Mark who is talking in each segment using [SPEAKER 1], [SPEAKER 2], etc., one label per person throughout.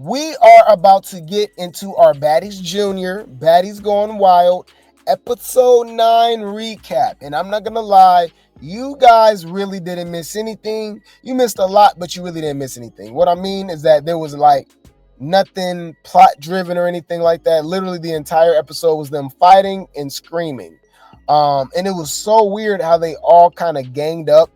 [SPEAKER 1] We are about to get into our Baddies Junior, Baddies Going Wild, episode 9 recap. And I'm not going to lie, you guys really didn't miss anything. You missed a lot, but you really didn't miss anything. What I mean is that there was like nothing plot driven or anything like that. Literally the entire episode was them fighting and screaming. And it was so weird how they all kind of ganged up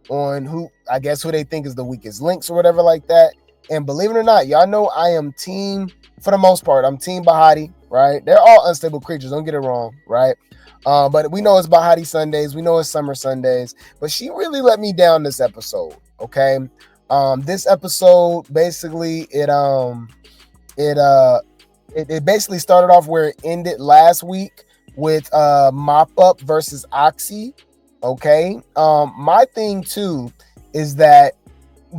[SPEAKER 1] on who they think is the weakest links or whatever like that. And believe it or not, y'all know I am team, for the most part, I'm team Bahati, right? They're all unstable creatures, don't get it wrong, right? But we know it's Bahati Sundays, we know it's Summer Sundays, but she really let me down this episode, okay? This episode, basically, it basically started off where it ended last week with Mop Up versus Oxy, okay? My thing, too, is that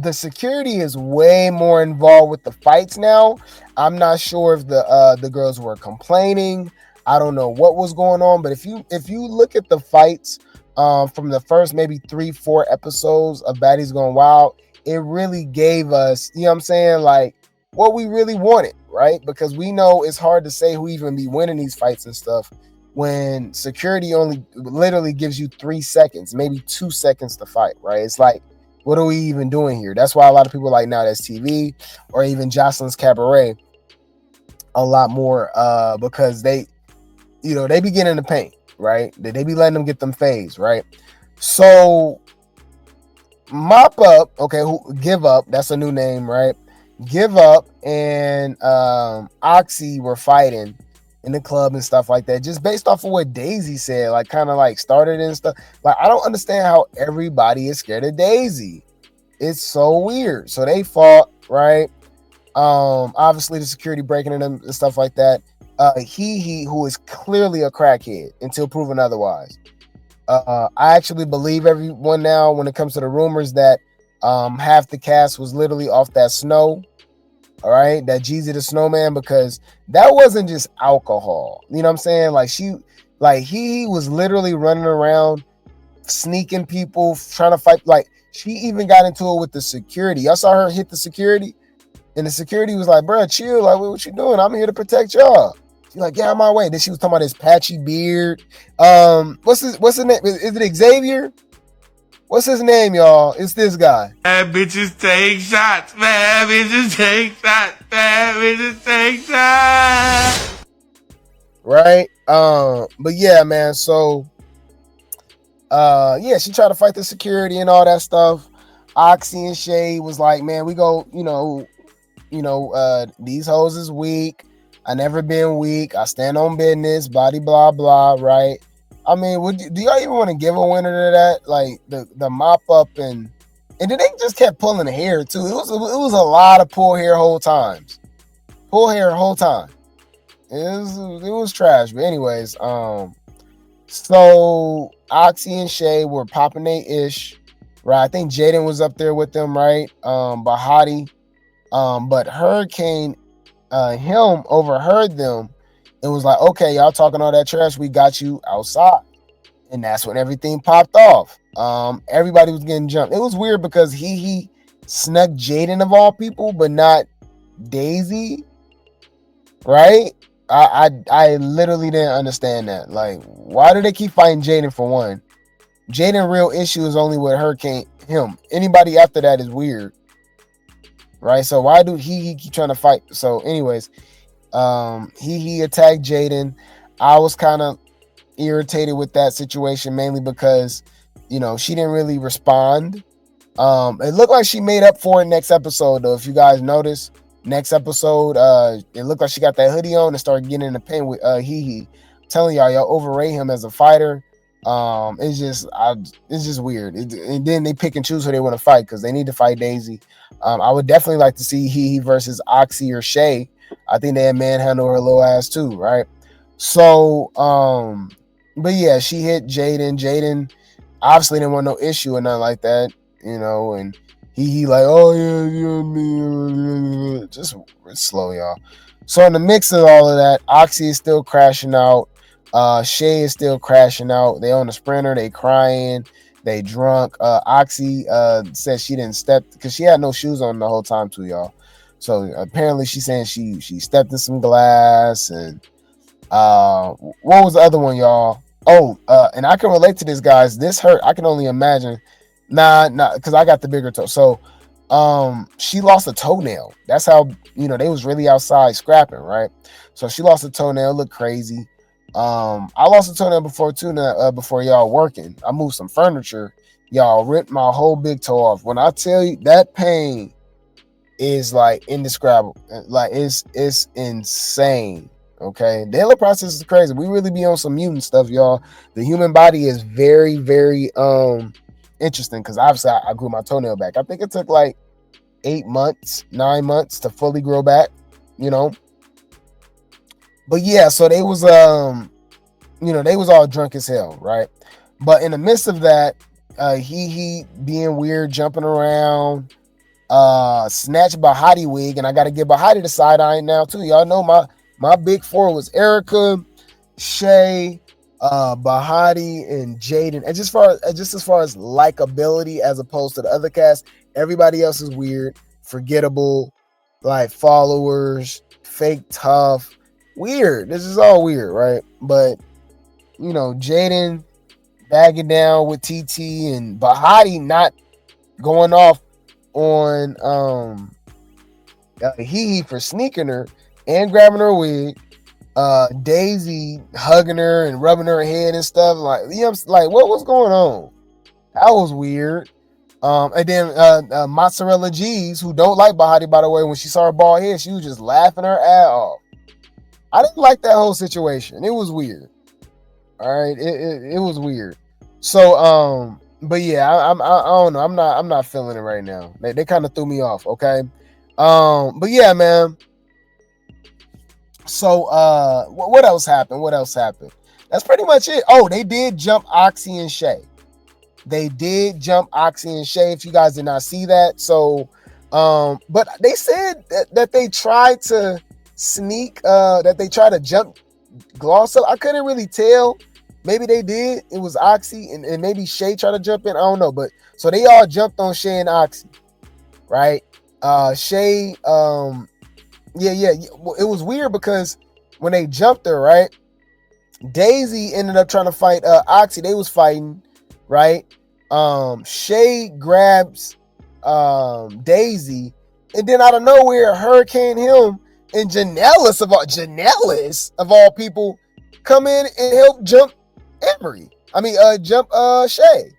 [SPEAKER 1] the security is way more involved with the fights now. I'm not sure if the girls were complaining. I don't know what was going on, but if you look at the fights from the first maybe 3-4 episodes of Baddies Going Wild, it really gave us, you know what I'm saying, like what we really wanted, right? Because we know it's hard to say who even be winning these fights and stuff when security only literally gives you 3 seconds, maybe 2 seconds to fight, right? It's like, what are we even doing here? That's why a lot of people like Now That's TV or even Jocelyn's Cabaret a lot more because they be getting in the paint, right? They be letting them get them fades, right? So Mop Up, okay, Give Up, that's a new name, right? Give Up and Oxy were fighting in the club and stuff like that, just based off of what Daisy said, like kind of like started and stuff. Like, I don't understand how everybody is scared of Daisy. It's so weird. So they fought, right? Obviously the security breaking in them and stuff like that. He who is clearly a crackhead until proven otherwise. I actually believe everyone now when it comes to the rumors that half the cast was literally off that snow. All right, that Jeezy the Snowman, because that wasn't just alcohol. You know what I'm saying? Like he was literally running around, sneaking people, trying to fight. Like she even got into it with the security. Y'all saw her hit the security, and the security was like, "Bro, chill. Like, what you doing? I'm here to protect y'all." She's like, "Yeah, I'm on my way." Then she was talking about his patchy beard. What's his name? Is it Xavier? What's his name, y'all? It's this guy.
[SPEAKER 2] Bad bitches take shots. Bad bitches take shots. Bad bitches take shots.
[SPEAKER 1] Right? But yeah, man. So, yeah, she tried to fight the security and all that stuff. Oxy and Shay was like, "Man, we go, these hoes is weak. I never been weak. I stand on business. Blah blah blah." Right? I mean, do y'all even want to give a winner to that? Like the Mop Up and then they just kept pulling hair too. It was a lot of pull hair whole time. It was trash. But anyways, so Oxy and Shay were popping they ish, right? I think Jaden was up there with them, right? Bahati, but Hurricane, him overheard them. It was like, okay, y'all talking all that trash, we got you outside. And that's when everything popped off. Everybody was getting jumped. It was weird because he snuck Jaden of all people, but not Daisy, right? I literally didn't understand that. Like, why do they keep fighting Jaden for one? Jaden real issue is only with him. Anybody after that is weird, right? So why do he keep trying to fight? So anyways, he attacked Jaden. I was kind of irritated with that situation, mainly because she didn't really respond. It looked like she made up for it next episode, though. If you guys notice, next episode, it looked like she got that hoodie on and started getting in the paint with telling y'all overrate him as a fighter. It's just weird. And then they pick and choose who they want to fight because they need to fight Daisy. I would definitely like to see he versus Oxy or Shay. I think they had manhandle her little ass too, right? So, but yeah, she hit Jaden. Jaden obviously didn't want no issue or nothing like that, and he like, oh yeah, just slow, y'all. So in the mix of all of that, Oxy is still crashing out. Shay is still crashing out. They on the sprinter, they crying, they drunk. Oxy said she didn't step because she had no shoes on the whole time too, y'all. So apparently she's saying she stepped in some glass. And what was the other one, y'all? Oh, and I can relate to this, guys. This hurt. I can only imagine. Nah, because I got the bigger toe. So she lost a toenail. That's how, they was really outside scrapping, right? So she lost a toenail. Looked crazy. I lost a toenail before too. Before y'all working, I moved some furniture. Y'all ripped my whole big toe off. When I tell you that pain is like indescribable, like it's insane. Okay, the healing process is crazy. We really be on some mutant stuff, y'all. The human body is very, very interesting, because obviously I grew my toenail back. I think it took like 8 months, 9 months to fully grow back, But yeah, so they was they was all drunk as hell, right? But in the midst of that, he being weird, jumping around, snatched Bahati wig, and I gotta give Bahati the side eye now too. Y'all know my big four was Erica, Shay, Bahati, and Jaden. And just as far as likability as opposed to the other cast, everybody else is weird, forgettable, like followers, fake tough, weird. This is all weird, right? But Jaden bagging down with TT, and Bahati not going off on Hee for sneaking her and grabbing her wig. Daisy hugging her and rubbing her head and stuff. Like, like what was going on? That was weird. And then Mozzarella G's, who don't like Bahati, by the way, when she saw her bald head, she was just laughing her ass off. I didn't like that whole situation. It was weird. All right, it was weird. So but yeah, I don't know. I'm not feeling it right now. They kind of threw me off. Okay. But yeah, man. So what else happened? That's pretty much it. Oh, they did jump Oxy and Shay. If you guys did not see that. So but they said that they tried to sneak, that they tried to jump gloss up. I couldn't really tell. Maybe they did. It was Oxy, and maybe Shay tried to jump in. I don't know. But so they all jumped on Shay and Oxy, right? Shay, yeah. It was weird because when they jumped her, right? Daisy ended up trying to fight Oxy. They was fighting, right? Shay grabs Daisy, and then out of nowhere, Hurricane him and Janelys of all people come in and help jump Shay.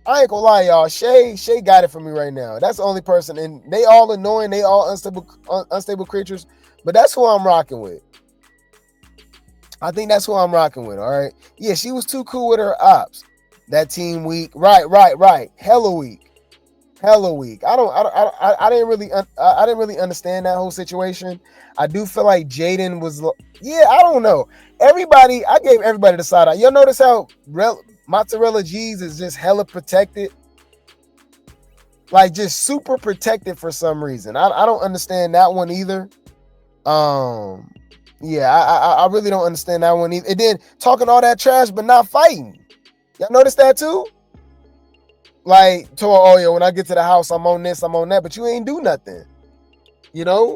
[SPEAKER 1] I ain't gonna lie, y'all. Shay got it for me right now. That's the only person, and they all annoying, they all unstable creatures, but that's who I'm rocking with. I think that's who I'm rocking with. All right. Yeah, she was too cool with her ops. That team weak. Right. Hella weak. I didn't really understand that whole situation. I do feel like Jaden was. Yeah, I don't know. I gave everybody the side eye. You'll notice how Mozzarella G's is just hella protected, like just super protected for some reason. I don't understand that one either. Yeah, I really don't understand that one either. And then talking all that trash but not fighting. Y'all notice that too? Like, when I get to the house, I'm on this, I'm on that, but you ain't do nothing.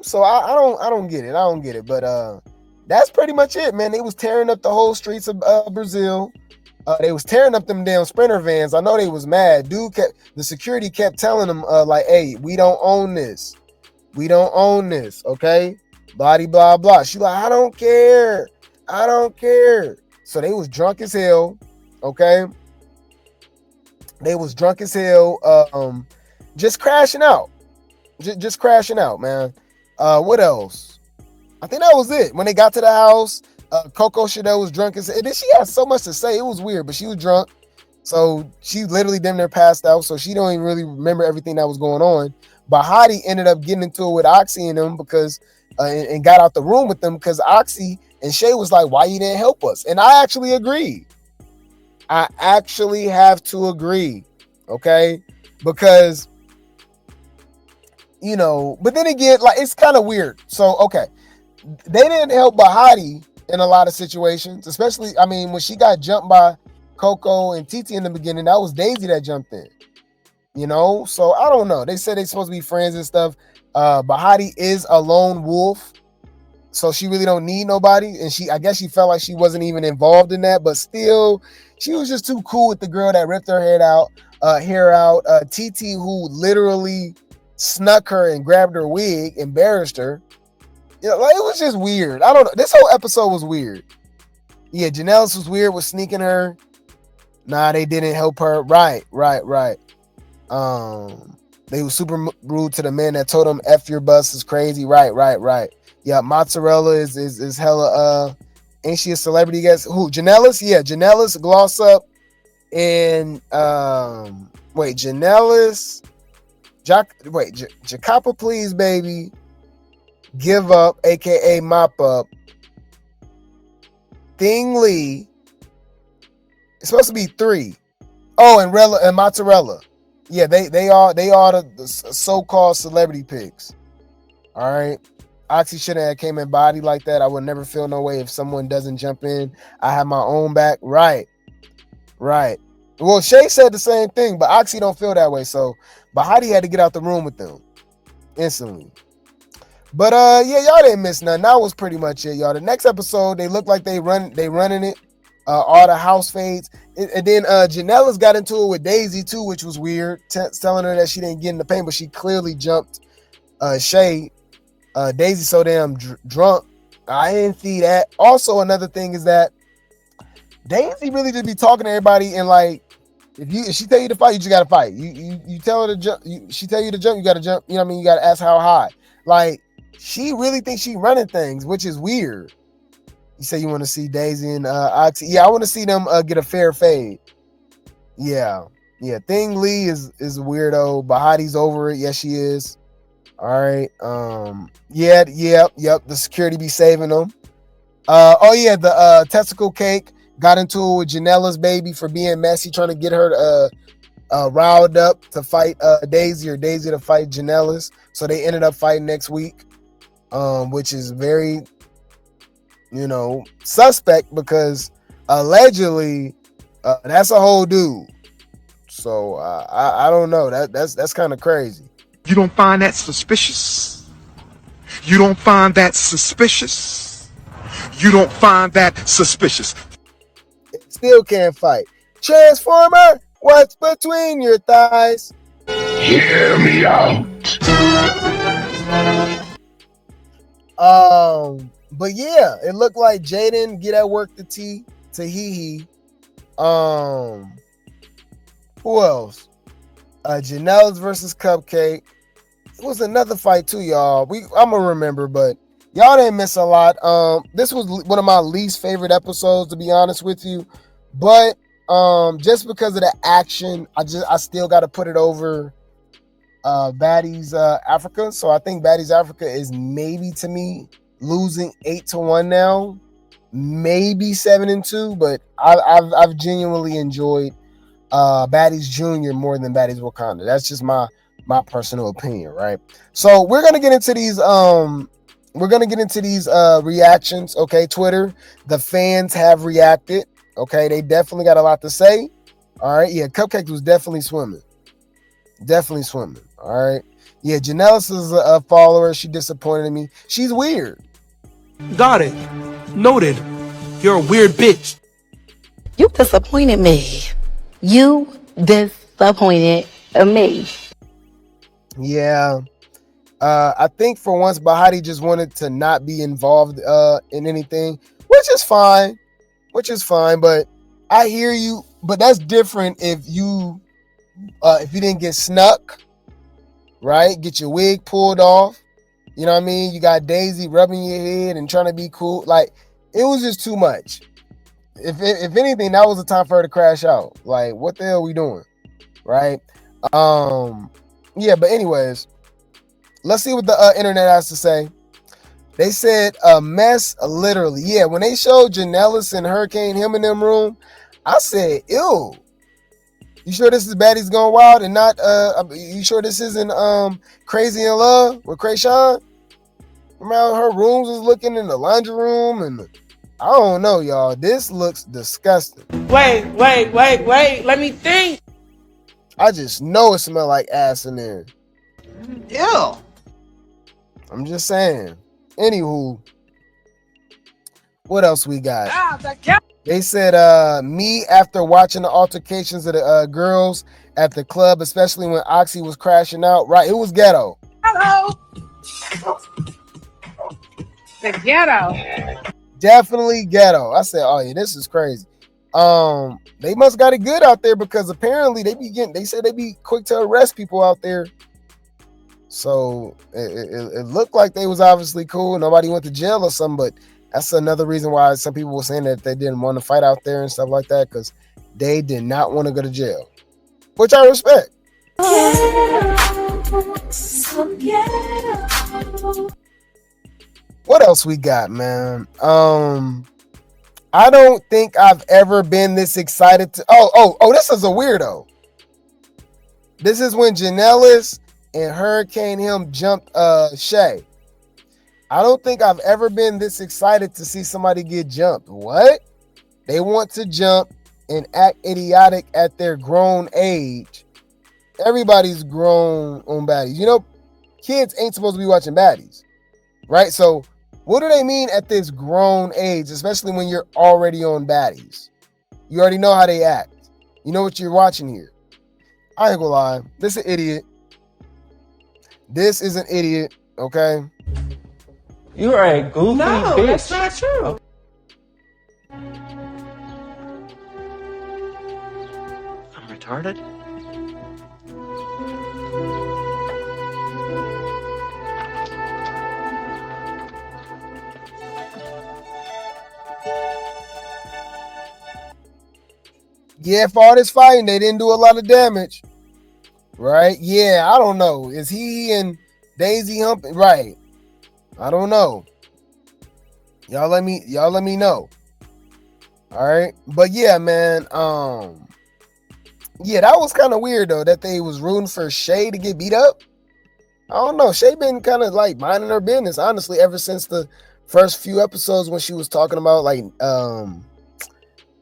[SPEAKER 1] So I don't get it. But that's pretty much it, man. They was tearing up the whole streets of Brazil. They was tearing up them damn Sprinter vans. I know they was mad. The security kept telling them, like, hey, we don't own this. Okay? Blah, blah, blah. She like, I don't care. So they was drunk as hell. Okay? They was drunk as hell. Just crashing out. Just crashing out, man. What else? I think that was it. When they got to the house, Coco Chanel was drunk as hell. And then she had so much to say. It was weird, but she was drunk. So she literally damn near passed out. So she don't even really remember everything that was going on. Bahati ended up getting into it with Oxy and them because and got out the room with them because Oxy and Shay was like, why you didn't help us? And I actually agreed. I actually have to agree. Okay? Because, but then again, like, it's kind of weird. So, okay. They didn't help Bahati in a lot of situations, especially, when she got jumped by Coco and TT in the beginning, that was Daisy that jumped in. So I don't know. They said they're supposed to be friends and stuff. Bahati is a lone wolf, so she really don't need nobody. And I guess she felt like she wasn't even involved in that, but still, she was just too cool with the girl that ripped her hair out. TT, who literally snuck her and grabbed her wig, embarrassed her. You know, like, it was just weird. I don't know. This whole episode was weird. Yeah, Janelys was weird with sneaking her. Nah, they didn't help her. Right. They were super rude to the men that told them F your bus is crazy. Right. Yeah, mozzarella is hella ain't she a celebrity guest? Who? Janelys? Yeah, Janelys, gloss up, and Janelys, Jacapa please baby, give up, aka mop up, Thing Lee. It's supposed to be 3. Oh, and Rella and mozzarella. Yeah, they are the so-called celebrity picks. All right. Oxy shouldn't have came in body like that. I would never feel no way if someone doesn't jump in. I have my own back. Right. Well, Shay said the same thing, but Oxy don't feel that way. So Bahati had to get out the room with them instantly. But yeah, y'all didn't miss nothing. That was pretty much it, y'all. The next episode, they look like they running it. All the house fades. And then Janelys got into it with Daisy too, which was weird, telling her that she didn't get in the paint, but she clearly jumped Shay. Daisy so damn drunk. I didn't see that. Also, another thing is that Daisy really just be talking to everybody, and like, if she tell you to fight, you just gotta fight. You tell her to jump. She tell you to jump, you gotta jump. You know what I mean? You gotta ask how high. Like, she really thinks she running things, which is weird. You say you want to see Daisy and Oxy. Yeah, I want to see them get a fair fade. Yeah. Thing Lee is a weirdo. Bahati's over it. Yes, she is. All right. Yep. The security be saving them. The testicle cake got into it with Janelys baby for being messy, trying to get her riled up to fight Daisy, or Daisy to fight Janelys. So they ended up fighting next week, which is very, suspect, because allegedly that's a whole dude. So I don't know. That's kind of crazy.
[SPEAKER 3] You don't find that suspicious? You don't find that suspicious? You don't find that suspicious?
[SPEAKER 1] Still can't fight. Transformer, what's between your thighs?
[SPEAKER 4] Hear me out.
[SPEAKER 1] But yeah, it looked like Jaden get at work to Hee. Who else? Janelys versus Cuppcake. It was another fight too, y'all. I'm gonna remember, but y'all didn't miss a lot. This was one of my least favorite episodes, to be honest with you. But just because of the action, I still got to put it over Baddies Africa. So I think Baddies Africa is maybe, to me, losing 8-1 now, maybe 7-2. But I've genuinely enjoyed Baddies Junior more than Baddies Wakanda. That's just my personal opinion, right? So we're gonna get into these reactions. Okay, Twitter, the fans have reacted. Okay, they definitely got a lot to say. All right, yeah, Cuppcake was definitely swimming. All right, yeah, Janelys is a follower. She disappointed me. She's weird.
[SPEAKER 2] Got it. Noted. You're a weird bitch.
[SPEAKER 5] You disappointed me. You disappointed me.
[SPEAKER 1] Yeah. I think for once Bahati just wanted to not be involved in anything, which is fine. But I hear you. But that's different if you didn't get snuck, right? Get your wig pulled off. You know what I mean? You got Daisy rubbing your head and trying to be cool. Like, it was just too much. If anything, that was the time for her to crash out. Like, what the hell are we doing? Right? Yeah, but anyways, let's see what the internet has to say. They said a mess, literally. Yeah, when they showed Janelys and Hurricane him in them room, I said, ew. You sure this is Baddies Gone Wild and not you sure this isn't Crazy in Love with Krayshawn? Remember how her rooms was looking in the laundry room, and I don't know, y'all. This looks disgusting.
[SPEAKER 6] Wait. Let me think.
[SPEAKER 1] I just know it smells like ass in there.
[SPEAKER 6] Ew.
[SPEAKER 1] I'm just saying. Anywho, what else we got? They said, me after watching the altercations of the girls at the club, especially when Oxy was crashing out. Right, it was ghetto.
[SPEAKER 6] Hello. The ghetto.
[SPEAKER 1] Definitely ghetto. I said, oh yeah, this is crazy. They must got it good out there because apparently they said they be quick to arrest people out there. So it looked like they was obviously cool. Nobody went to jail or something, but that's another reason why some people were saying that they didn't want to fight out there and stuff like that because they did not want to go to jail, which I respect. What else we got, man? I don't think I've ever been this excited to. Oh! This is a weirdo. This is when Janelys and Hurricane him jumped Shay. I don't think I've ever been this excited to see somebody get jumped. What? They want to jump and act idiotic at their grown age. Everybody's grown on Baddies. You know, kids ain't supposed to be watching Baddies, right? So what do they mean at this grown age, especially when you're already on Baddies? You already know how they act. You know what you're watching here. I ain't gonna lie. This is an idiot. This is an idiot, okay?
[SPEAKER 6] You are a goofy bitch. That's not true.
[SPEAKER 3] I'm retarded?
[SPEAKER 1] Yeah, for all this fighting, they didn't do a lot of damage. Right? Yeah, I don't know. Is he and Daisy humping? Right. I don't know. Y'all let me know. All right. But yeah, man. Yeah, that was kind of weird though, that they was rooting for Shay to get beat up. I don't know. Shay been kind of like minding her business, honestly, ever since the first few episodes when she was talking about like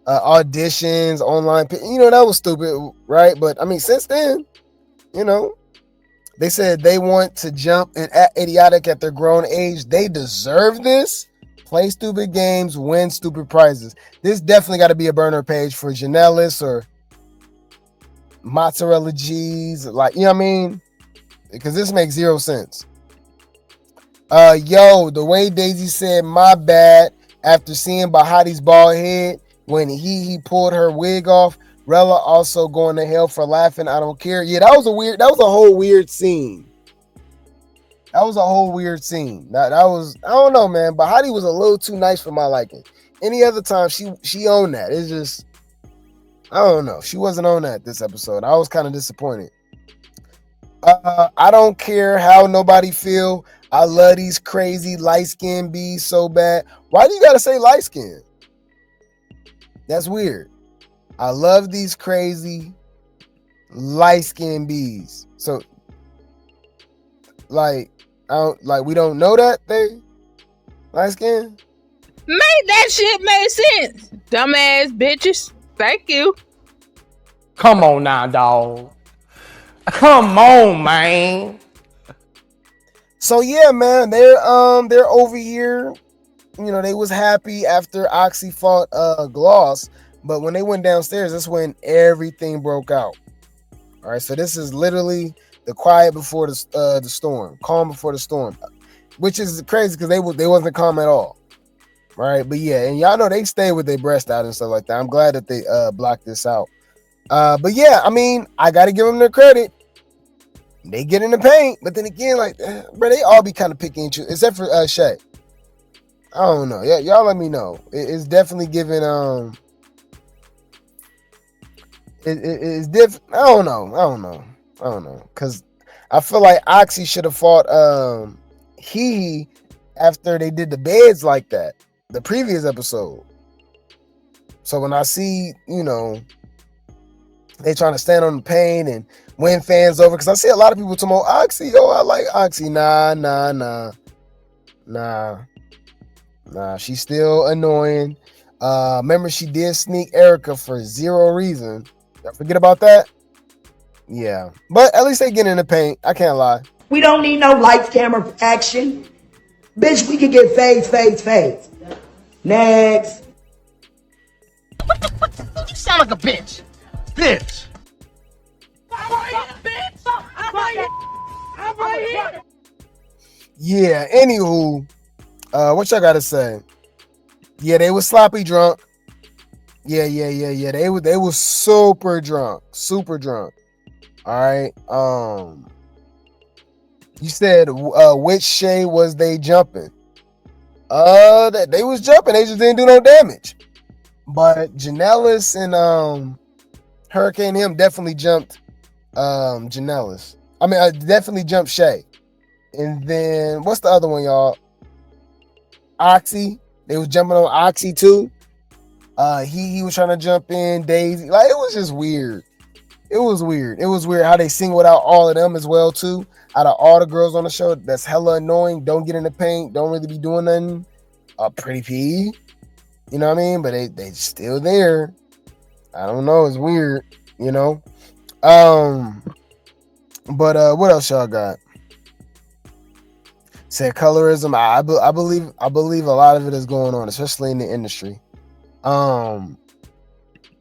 [SPEAKER 1] auditions, online. You know, that was stupid, right? But I mean, since then, you know, they said they want to jump and act idiotic at their grown age. They deserve this. Play stupid games, win stupid prizes. This definitely got to be a burner page for Janelys or Mozzarella G's. Like, you know what I mean? Because this makes zero sense. Yo, the way Daisy said my bad after seeing Bahati's bald head when he pulled her wig off. Rella also going to hell for laughing. I don't care. Yeah, that was a whole weird scene. That was a whole weird scene. That was, I don't know, man. Bahati was a little too nice for my liking. Any other time, she owned that. It's just, I don't know. She wasn't on that this episode. I was kind of disappointed. I don't care how nobody feel. I love these crazy light-skinned bees so bad. Why do you got to say light-skinned? That's weird. I love these crazy light-skinned bees. So, like, we don't know that they light-skinned?
[SPEAKER 7] Made that shit make sense. Dumbass bitches. Thank you.
[SPEAKER 6] Come on now, dog. Come on, man.
[SPEAKER 1] So yeah, man, they're over here. You know, they was happy after Oxy fought Gloss, but when they went downstairs, that's when everything broke out. All right, so this is literally the quiet before the storm, calm before the storm, which is crazy because they wasn't calm at all. Right, but yeah, and y'all know they stay with their breast out and stuff like that. I'm glad that they blocked this out. But yeah, I mean, I got to give them their credit. They get in the paint, but then again, like, bro, they all be kind of picky and choose, except for Shay. I don't know. Yeah, y'all let me know. It's definitely giving it's different. I don't know. Cause I feel like Oxy should have fought he after they did the beds like that, the previous episode. So when I see, you know, they trying to stand on the pain and win fans over, because I see a lot of people talking about Oxy. Oh, I like Oxy. Nah. She's still annoying. Remember, she did sneak Erica for zero reason. Forget about that. Yeah, but at least they get in the paint. I can't lie.
[SPEAKER 8] We don't need no lights, camera, action. Bitch, we can get fades. Next.
[SPEAKER 4] You sound like a bitch. Bitch.
[SPEAKER 1] Yeah, anywho, what y'all gotta say? Yeah, they was sloppy drunk. Yeah. They was super drunk. All right. You said which Shay was they jumping? That they was jumping, they just didn't do no damage. But Janelys and Hurricane him definitely jumped Janelys. I mean, I definitely jumped Shay. And then what's the other one, y'all? Oxy. They was jumping on Oxy too. He was trying to jump in. Daisy. Like, it was just weird. It was weird how they singled out all of them as well too. Out of all the girls on the show, that's hella annoying. Don't get in the paint. Don't really be doing nothing. Pretty P. You know what I mean? But they still there. I don't know. It's weird. You know. But what else y'all got? Said colorism. I believe a lot of it is going on, especially in the industry.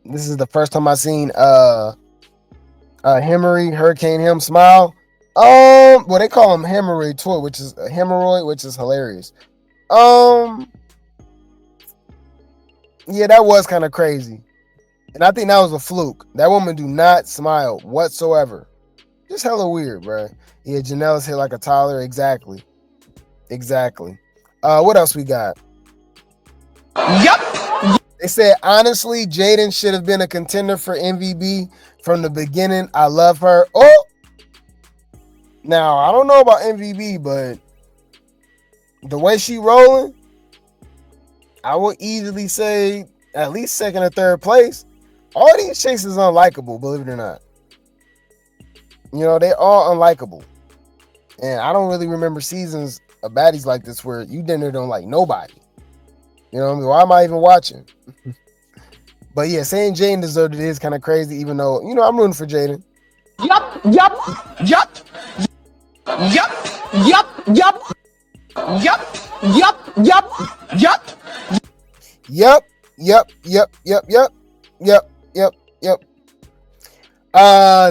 [SPEAKER 1] This is the first time I seen Hurricane him smile. Well, they call him hemorrhoid toy, which is a hemorrhoid, which is hilarious. Yeah, that was kind of crazy, and I think that was a fluke. That woman do not smile whatsoever. Just hella weird, bro. Yeah, Janelys hit like a toddler. Exactly. What else we got?
[SPEAKER 4] Yup.
[SPEAKER 1] They said, honestly, Jaden should have been a contender for MVP from the beginning. I love her. Oh! Now, I don't know about MVP, but the way she rolling, I would easily say at least second or third place. All these chicks is unlikable, believe it or not. You know, they all unlikable. And I don't really remember seasons of Baddies like this where you dinner don't like nobody. You know what I mean? Why am I even watching? But yeah, saying Jaden deserved it is kind of crazy, even though, you know, I'm rooting for Jaden.
[SPEAKER 4] Yup.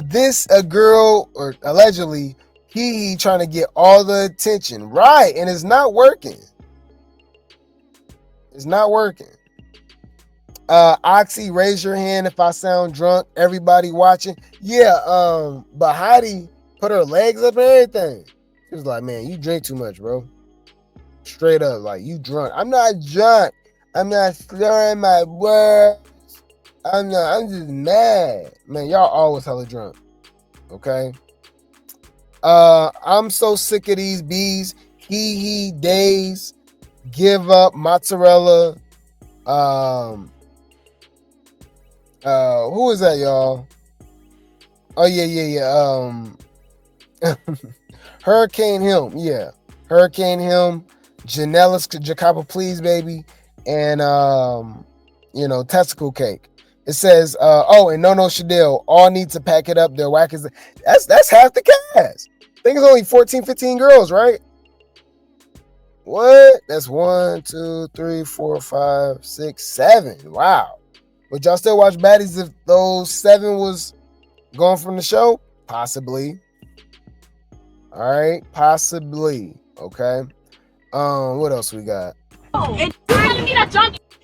[SPEAKER 1] This a girl, or allegedly, he trying to get all the attention. Right, and it's not working. Oxy, raise your hand if I sound drunk. Everybody watching. Yeah, Bahati put her legs up and everything. She was like, man, you drink too much, bro. Straight up, like, you drunk. I'm not drunk. I'm not slurring my words. I'm just mad. Man, y'all always hella drunk. Okay? I'm so sick of these bees. He days. Give up. Mozzarella. Who is that, y'all? Oh, yeah. Hurricane him. Yeah. Hurricane him. Janelys, Jacopa, please, baby. And, testicle cake. It says, and No Shadell, all need to pack it up. Their whack is, that's half the cast. I think it's only 14, 15 girls, right? What? That's 1, 2, 3, 4, 5, 6, 7. Wow. Would y'all still watch Baddies if those 7 was gone from the show? Possibly. All right. Possibly. Okay. What else we got?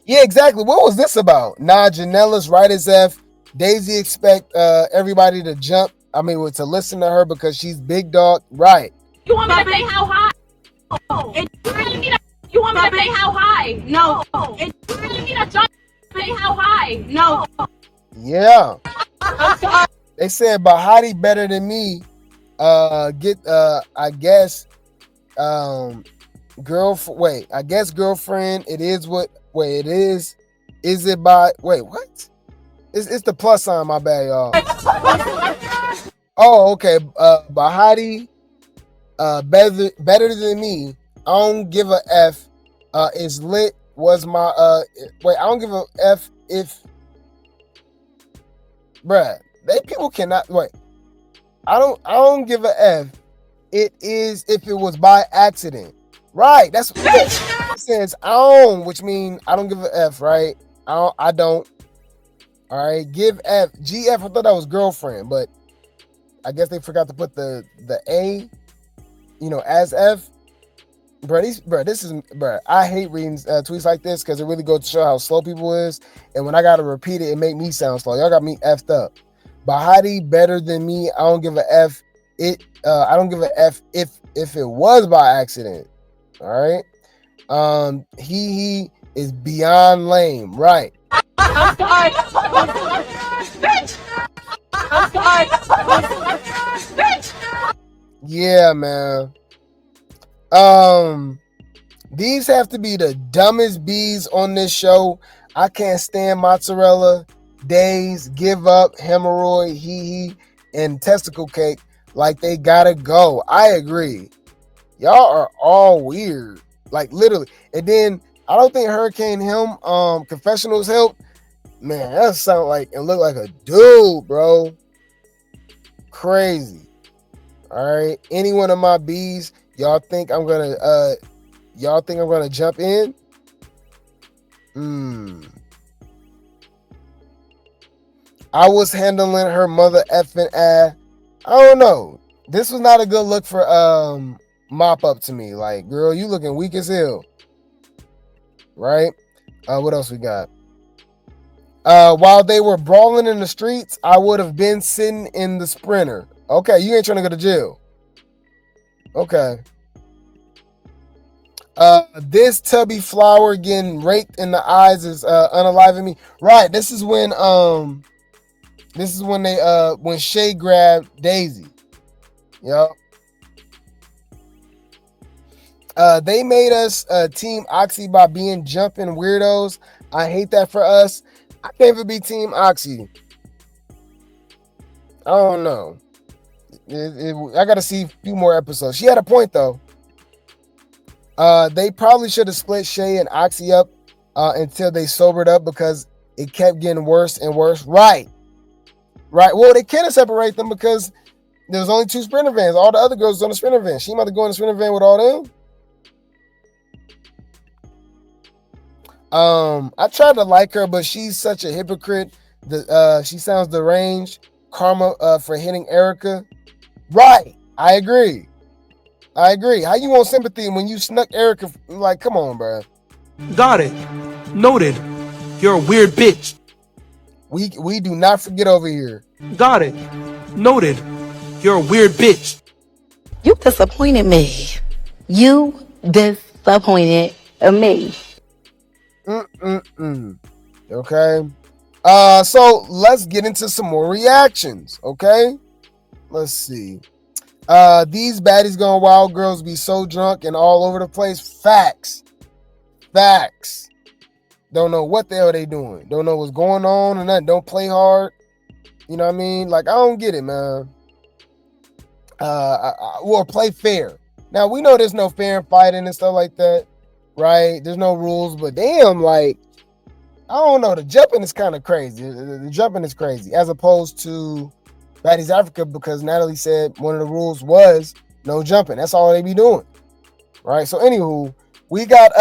[SPEAKER 1] Yeah, exactly. What was this about? Nah, Janelys, right as F. Daisy expect everybody to jump. I mean, to listen to her because she's big dog. Right.
[SPEAKER 9] You want me to say how high? You want me to say how high? No. You me to jump. Say how high? No.
[SPEAKER 1] Yeah. They said Bahati better than me. I guess girlfriend. It is what. Wait, it is. Is it by? Wait, what? It's the plus sign. My bad, y'all. Oh, okay. Bahati, better than me. I don't give a F. Is lit. Was my wait? I don't give a F if, bruh. They people cannot wait. I don't give a F it is if it was by accident. Right. That's what it says own, which means I don't give a F, right? I don't. All right. Give F. GF, I thought that was girlfriend, but I guess they forgot to put the A, as F. Bro, I hate reading tweets like this because it really goes to show how slow people is. And when I got to repeat it make me sound slow. Y'all got me effed up. Bahati better than me. I don't give a F. I don't give a F if it was by accident. All right. He is beyond lame. Right.
[SPEAKER 9] I'm sorry. Bitch. I'm sorry. Bitch.
[SPEAKER 1] Yeah, man. These have to be the dumbest bees on this show. I can't stand mozzarella, days, give up, hemorrhoid, hee, and testicle cake. Like they gotta go. I agree. Y'all are all weird. Like literally. And then I don't think Hurricane confessionals help. Man, that sound like and look like a dude, bro. Crazy. All right. Any one of my bees, y'all think I'm gonna jump in? I was handling her mother effing ass. I don't know. This was not a good look for Mop Up to me. Like, girl, you looking weak as hell. Right? What else we got? While they were brawling in the streets, I would have been sitting in the Sprinter. Okay, you ain't trying to go to jail. Okay. This tubby flower getting raked in the eyes is unaliving me. Right, this is when when Shay grabbed Daisy. Yep. They made us Team Oxy by being jumping weirdos. I hate that for us. I can't even be Team Oxy. I don't know. I gotta see a few more episodes. She had a point though. They probably should have split Shay and Oxy up until they sobered up because it kept getting worse and worse. Right. Well, they can't separate them because there was only 2 Sprinter vans. All the other girls was on the Sprinter van. She might have gone in the Sprinter van with all them. I tried to like her, but she's such a hypocrite. She sounds deranged. Karma for hitting Erica. Right. I agree. How you want sympathy when you snuck Erica? Like, come on, bro.
[SPEAKER 2] Got it. Noted. You're a weird bitch.
[SPEAKER 1] We do not forget over here.
[SPEAKER 2] Got it. Noted. You're a weird bitch.
[SPEAKER 5] You disappointed me. You disappointed me.
[SPEAKER 1] Okay. So let's get into some more reactions. Okay. Let's see. These baddies going wild girls be so drunk and all over the place. Facts. Don't know what the hell they doing. Don't know what's going on and nothing. Don't play hard. You know what I mean? Like, I don't get it, man. Or play fair. Now, we know there's no fair fighting and stuff like that, right? There's no rules, but damn, like, I don't know. The jumping is kind of crazy. The jumping is crazy as opposed to Baddies Africa because Natalie said one of the rules was no jumping. That's all they be doing, right? So, anywho, we got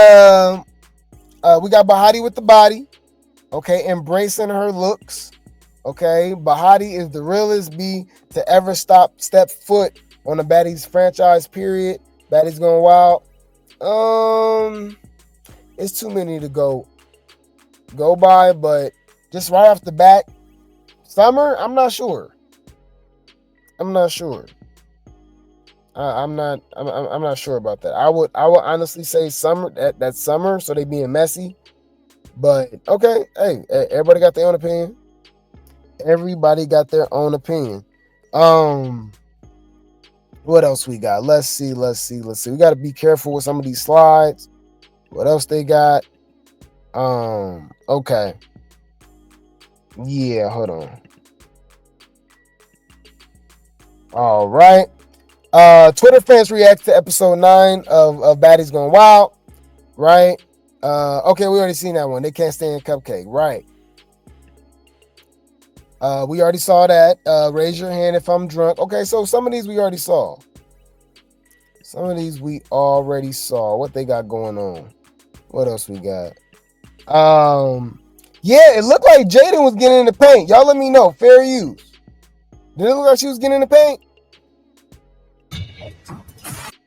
[SPEAKER 1] Bahati with the body, okay, embracing her looks, okay. Bahati is the realest bee to ever step foot on the Baddies franchise, period. Baddies going wild. It's too many to go by, but just right off the bat, Summer, I'm not sure. I'm not sure about that. I would honestly say Summer, that's Summer, so they being messy. But okay, hey, everybody got their own opinion. What else we got? Let's see. We got to be careful with some of these slides. What else they got? Okay. Yeah, hold on. All right. Twitter fans react to episode 9 of Baddies Going Wild. Right. Okay, we already seen that one. They can't stand Cuppcake. Right. We already saw that. Raise your hand if I'm drunk. Okay, so some of these we already saw. Some of these we already saw. What they got going on? What else we got? Yeah, it looked like Jaden was getting in the paint. Y'all let me know. Fair use. Did it look like she was getting in the paint?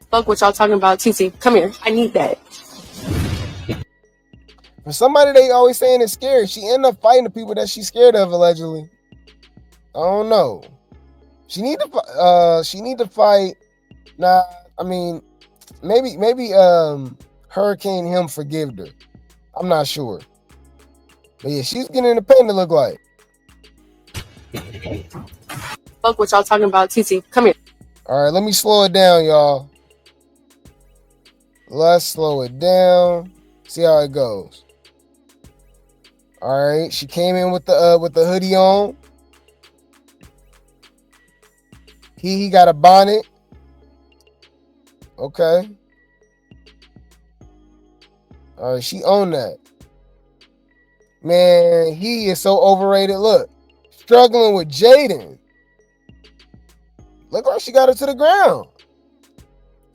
[SPEAKER 10] Fuck what y'all talking about, TT. Come here. I need that.
[SPEAKER 1] For somebody they always saying is scary, she ended up fighting the people that she's scared of, allegedly. I don't know. She need to fight. Nah, I mean, maybe Hurricane him forgived her. I'm not sure. But yeah, she's getting in the paint, it look like.
[SPEAKER 10] Fuck what y'all talking about, TT. Come here.
[SPEAKER 1] All right, let me slow it down, y'all. Let's slow it down. See how it goes. All right, she came in with the hoodie on. He got a bonnet. Okay. All right, she owned that. Man, he is so overrated. Look, struggling with Jaden. Look like she got her to the ground.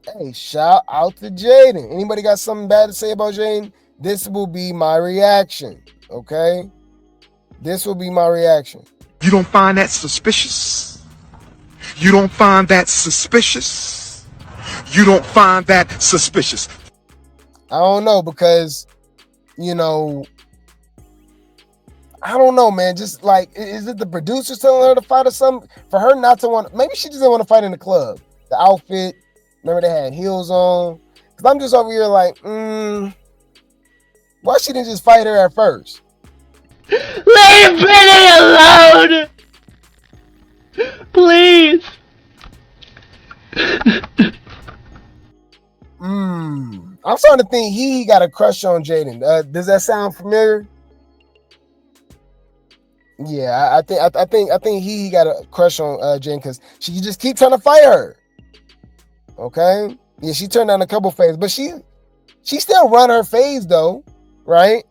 [SPEAKER 1] Hey, shout out to Jaden. Anybody got something bad to say about Jaden? This will be my reaction. Okay? This will be my reaction.
[SPEAKER 3] You don't find that suspicious? You don't find that suspicious? You don't find that suspicious?
[SPEAKER 1] I don't know because, you know, I don't know, man. Just like, is it the producers telling her to fight or something? For her not to want, maybe she just didn't want to fight in the club. The outfit, remember they had heels on. Because I'm just over here like, why she didn't just fight her at first?
[SPEAKER 11] Leave Brittany alone! Please!
[SPEAKER 1] I'm starting to think he got a crush on Jaden. Does that sound familiar? Yeah, I think he got a crush on Jaden because she just keep trying to fight her. Okay, yeah, she turned down a couple fades, but she still run her fades though, right?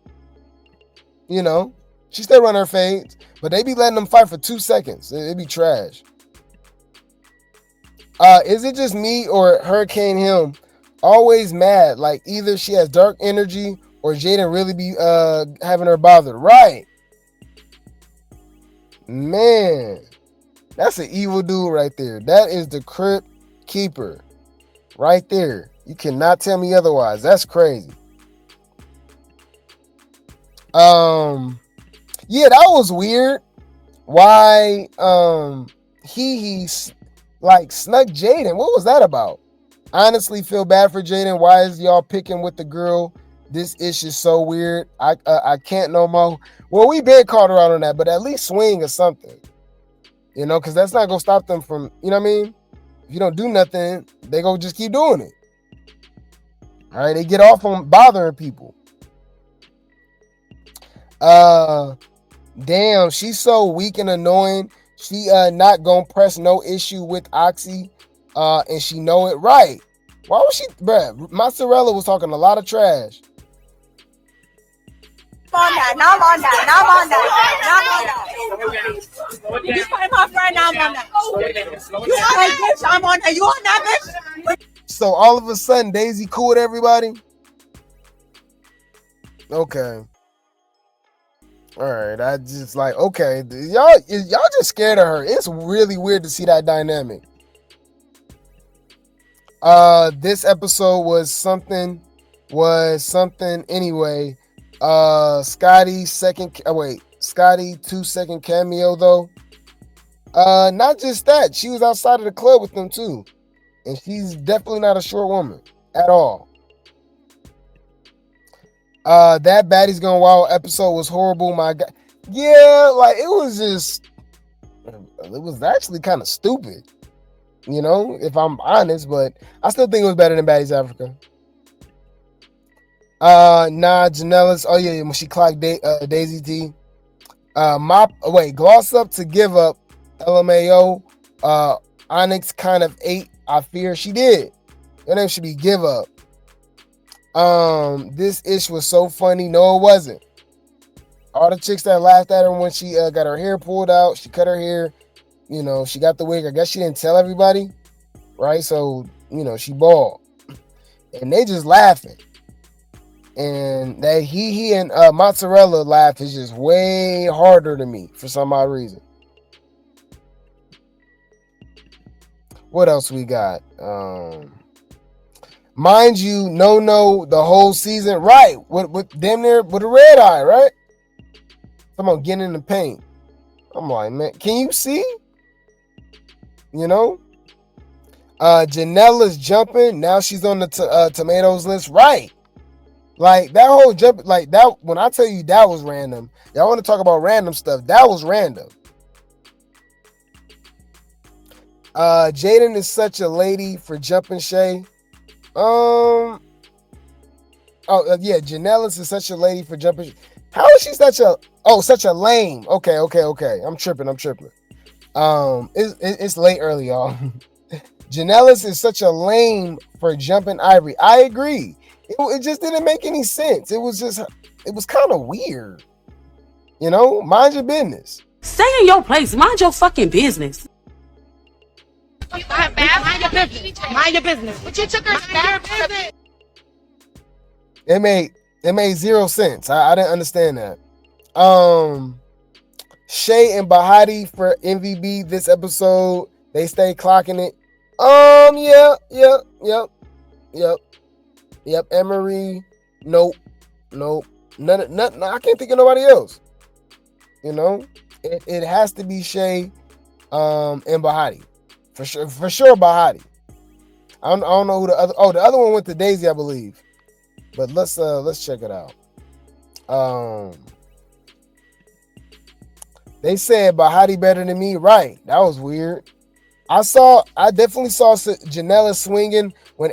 [SPEAKER 1] You know, she still run her fades, but they be letting them fight for 2 seconds. It be trash. Is it just me or Hurricane him always mad? Like either she has dark energy or Jaden really be having her bothered, right? Man, that's an evil dude right there. That is the crypt keeper right there. You cannot tell me otherwise. That's crazy. Yeah, that was weird. Why he like snuck Jaden? What was that about? Honestly, feel bad for Jaden. Why is y'all picking with the girl? This issue is so weird. I can't no more. Well, we been called her out on that, but at least swing or something. You know, because that's not gonna stop them from, you know what I mean? If you don't do nothing, they gonna just keep doing it. All right, they get off on bothering people. Damn, she's so weak and annoying. She not gonna press no issue with Oxy, and she know it right. Why was she, bruh? Mozzarella was talking a lot of trash.
[SPEAKER 9] Now I'm on that. You fight my friend, now I'm on that. You like bitch, I'm on that. You on that bitch?
[SPEAKER 1] So all of a sudden, Daisy cool with everybody? Okay. All right, I just like, okay, y'all just scared of her. It's really weird to see that dynamic. This episode was something anyway. Scotty 2-second cameo though. Not just that, she was outside of the club with them too, and she's definitely not a short woman at all. That Baddies Gone Wild episode was horrible. My God, yeah, like it was actually kind of stupid, you know, if I'm honest, but I still think it was better than Baddies Africa. Janelys. Oh yeah, when she clocked Daisy T. Gloss up to give up. LMAO. Onyx kind of ate. I fear she did. Her name should be Give Up. This ish was so funny. No, it wasn't. All the chicks that laughed at her when she got her hair pulled out, she cut her hair. You know, she got the wig. I guess she didn't tell everybody, right? So she bald. And they just laughing. And that he and Mozzarella laugh is just way harder to me for some odd reason. What else we got? Mind you, no, the whole season, right? With damn near with a red eye, right? Come on, get in the paint. I'm like, man, can you see? Janelys jumping. Now she's on the tomatoes list, right? Like that whole jump, like that. When I tell you that was random, y'all want to talk about random stuff? That was random. Jaden is such a lady for jumping Shay. Janelys is such a lady for jumping. How is she such a lame? Okay. I'm tripping. It's late early, y'all. Janelys is such a lame for jumping Ivory. I agree. It just didn't make any sense. It was kind of weird. Mind your business.
[SPEAKER 10] Stay in your place. Mind your fucking business.
[SPEAKER 9] Mind your business. Mind your business. But you took her back.
[SPEAKER 1] It made zero sense. I didn't understand that. Shay and Bahati for MVB this episode. They stay clocking it. Yep. Emery. Nope. Nothing. I can't think of nobody else. It has to be Shay, and Bahati. For sure Bahati. I don't know who the other. Oh, the other one went to Daisy, I believe. But let's check it out. They said Bahati better than me. Right. That was weird. I definitely saw Janelys swinging when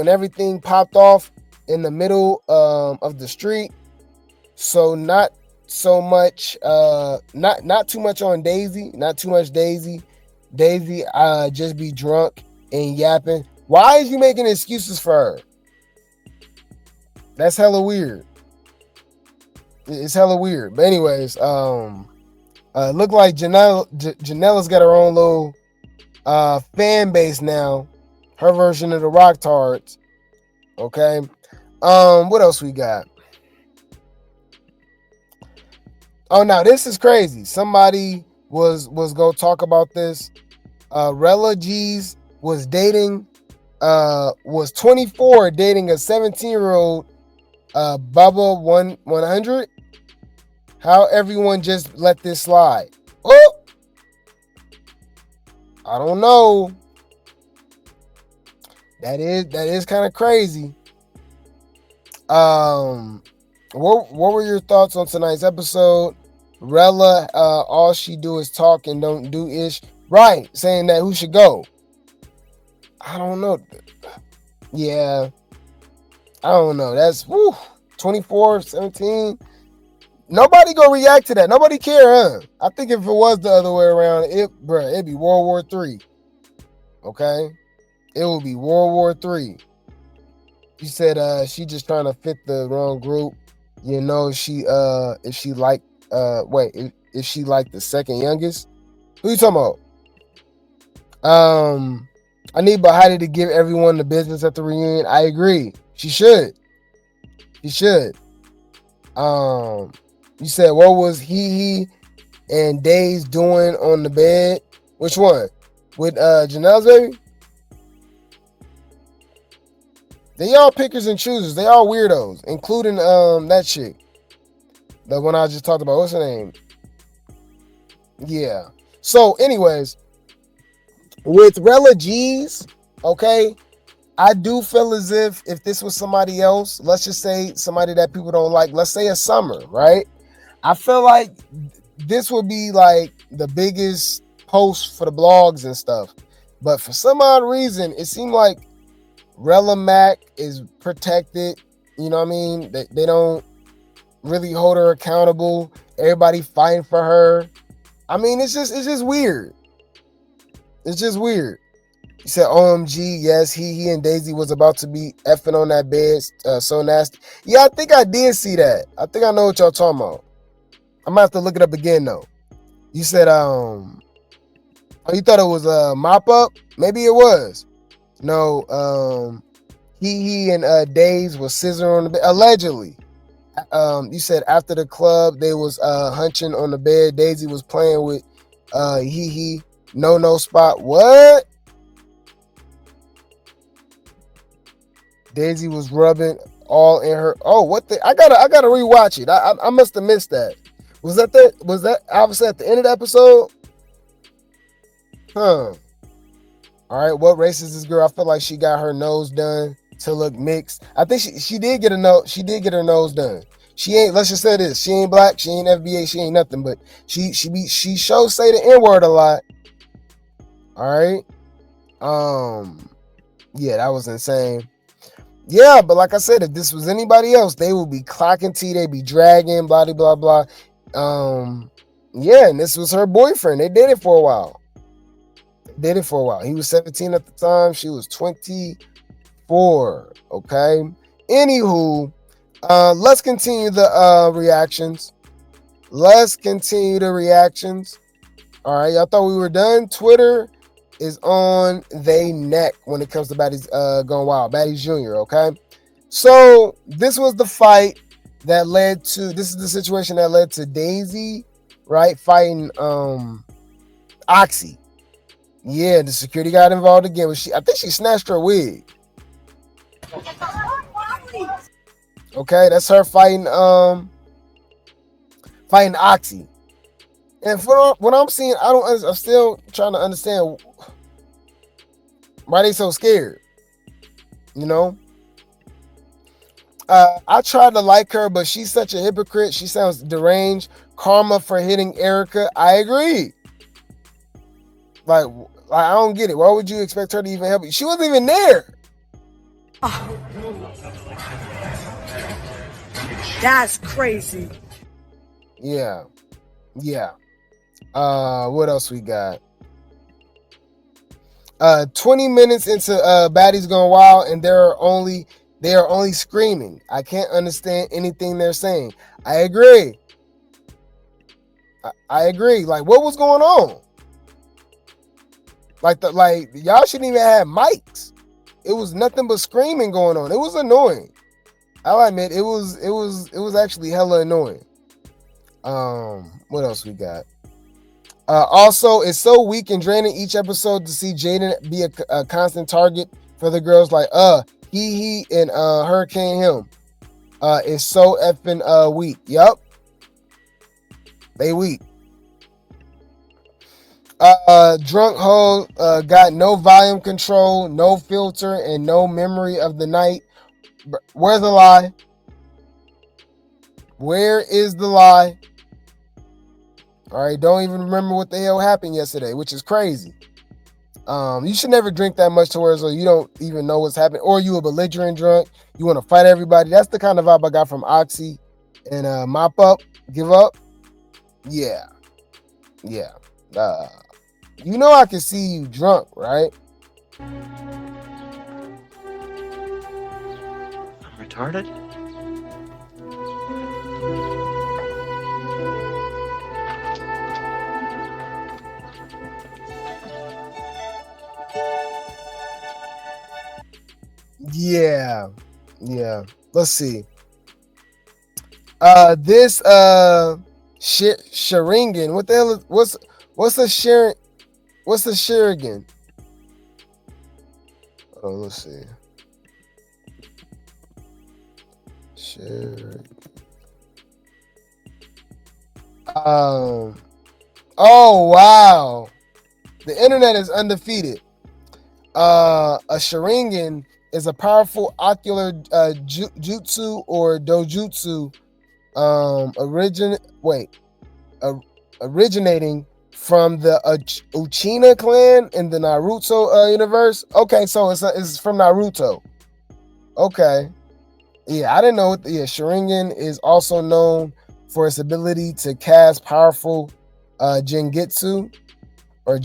[SPEAKER 1] everything popped off in the middle of the street. So not so much not too much on Daisy, not too much Daisy. Daisy just be drunk and yapping. Why is you making excuses for her? That's hella weird. It's hella weird. But anyways, look like Janelys got her own little fan base now. Her version of the Rock Tards. Okay. What else we got? Oh, now this is crazy. Somebody was gonna talk about this. Rella G's was 24 dating a 17-year-old Bubba 100. How everyone just let this slide? Oh, I don't know. That is kind of crazy. What were your thoughts on tonight's episode? Rella, all she do is talk and don't do ish. Right, saying that who should go. I don't know. Yeah, I don't know. That's 24, 17. Nobody gonna react to that. Nobody care, huh? I think if it was the other way around, it'd be World War III. Okay? It would be World War III. You said she just trying to fit the wrong group. If she like the second youngest. Who you talking about? I need Bahati to give everyone the business at the reunion. I agree. She should. You said what was he and Days doing on the bed? Which one? With Janelys, baby? They all pickers and choosers. They all weirdos, including that chick. The one I just talked about. What's her name? Yeah. So, anyways, with Rella G's, okay, I do feel as if this was somebody else, let's just say somebody that people don't like, let's say a Summer, right? I feel like this would be like the biggest post for the blogs and stuff. But for some odd reason, it seemed like Rella Mac is protected. You know what I mean? They don't really hold her accountable. Everybody fighting for her. I mean, it's just weird. It's just weird. He said, OMG, yes, he and Daisy was about to be effing on that bed. So nasty. Yeah, I think I did see that. I think I know what y'all talking about. I'm gonna have to look it up again though. You said, you thought it was a mop up? Maybe it was. No, he and Days was scissoring on the bed. Allegedly. You said after the club they was hunching on the bed. Daisy was playing with he no spot. What? Daisy was rubbing all in her. Oh, what the? I gotta rewatch it. I must have missed that. Was that obviously at the end of the episode? Huh. All right. What race is this girl? I feel like she got her nose done to look mixed. I think she did get a nose. She did get her nose done. She ain't. Let's just say this. She ain't black. She ain't FBA. She ain't nothing. But she shows say the N word a lot. All right. Yeah, that was insane. Yeah, but like I said, if this was anybody else, they would be clocking tea. They'd be dragging, blah blah blah. Yeah, and this was her boyfriend. They did it for a while. He was 17 at the time. She was 24. Okay. Anywho, let's continue the reactions. All right, y'all thought we were done. Twitter is on they neck when it comes to Baddies going wild. Baddies Jr., okay? So this was the fight that led to, this is the situation that led to Daisy, right, fighting Oxy. Yeah, the security got involved again. I think she snatched her wig. Okay, that's her fighting Oxy. And for what I'm seeing, I'm still trying to understand why they so scared. You know? I tried to like her, but she's such a hypocrite. She sounds deranged. Karma for hitting Erica. I agree. Like I don't get it. Why would you expect her to even help you? She wasn't even there.
[SPEAKER 8] That's crazy.
[SPEAKER 1] Yeah. What else we got? 20 minutes into Baddies Gone Wild, and they are only screaming. I can't understand anything they're saying. I agree. Like, what was going on? Like y'all shouldn't even have mics. It was nothing but screaming going on. It was annoying. I'll admit it was actually hella annoying. What else we got? Also, it's so weak and draining each episode to see Jaden be a constant target for the girls. Like, he and Hurricane him. Is so effing weak. Yup. They weak. Drunk hoe got no volume control, no filter, and no memory of the night. Where's the lie? Where is the lie? All right, don't even remember what the hell happened yesterday, which is crazy. You should never drink that much to where so you don't even know what's happening, or you a belligerent drunk. You want to fight everybody. That's the kind of vibe I got from Oxy and Mop Up, Give Up. Yeah. You know I can see you drunk, right?
[SPEAKER 6] I'm retarded?
[SPEAKER 1] Yeah. Let's see. This Sharingan. What the hell is what's a Sharing? What's a Sharingan? Oh, let's see. Sharingan. Oh wow. The internet is undefeated. A Sharingan is a powerful ocular jutsu or dojutsu originating from the Uchiha clan in the Naruto universe. Okay, so it's from Naruto. Okay. Yeah, I didn't know. Sharingan is also known for its ability to cast powerful Gengetsu or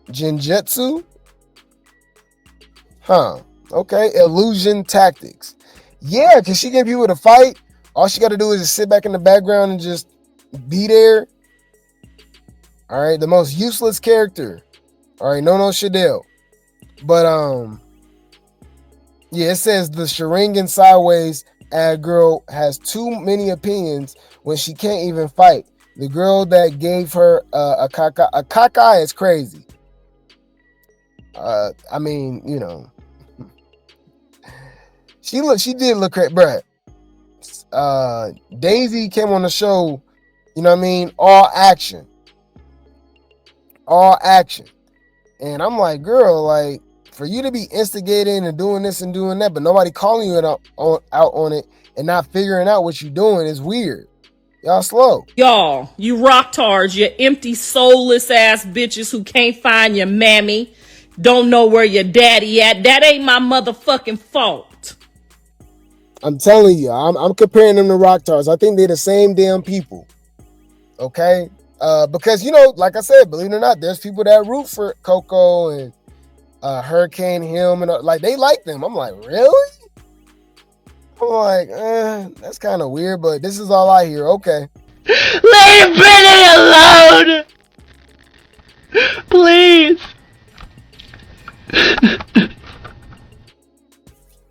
[SPEAKER 1] Genjutsu. Huh. Okay. Illusion tactics. Yeah, because she get people to fight. All she got to do is just sit back in the background and just be there. All right. The most useless character. All right. No Shadell. But yeah, it says the Sharingan sideways ad girl has too many opinions when she can't even fight. The girl that gave her a caca is crazy. I mean, you know, she did look crazy, bruh. Daisy came on the show, you know what I mean, all action, and I'm like, girl, like, for you to be instigating and doing this and doing that, but nobody calling you out on it and not figuring out what you're doing is weird. Y'all slow.
[SPEAKER 12] Y'all, you rocktards, you empty, soulless ass bitches who can't find your mammy, don't know where your daddy at. That ain't my motherfucking fault.
[SPEAKER 1] I'm telling you, I'm comparing them to rocktards. I think they're the same damn people. Okay? Because, you know, like I said, believe it or not, there's people that root for Coco and Hurricane him, and like, they like them. I'm like, really? I'm like, that's kind of weird, but this is all I hear. Okay.
[SPEAKER 11] Leave Brittany alone! Please.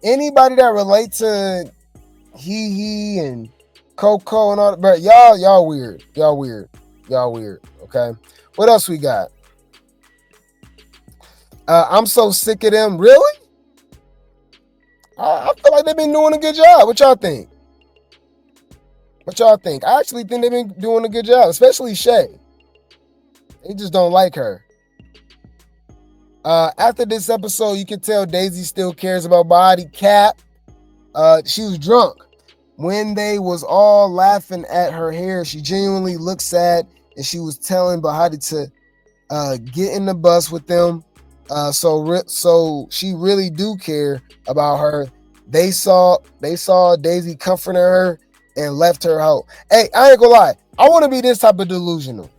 [SPEAKER 1] Anybody that relate to he and Coco and all that, but y'all weird. Y'all weird. Okay. What else we got? I'm so sick of them. Really? I feel like they've been doing a good job. What y'all think? I actually think they've been doing a good job, especially Shay. They just don't like her. After this episode, you can tell Daisy still cares about Bahati. Cap. She was drunk. When they was all laughing at her hair, she genuinely looked sad, and she was telling Bahati to get in the bus with them. So she really do care about her. They saw Daisy comforting her and left her out. Hey, I ain't gonna lie. I want to be this type of delusional.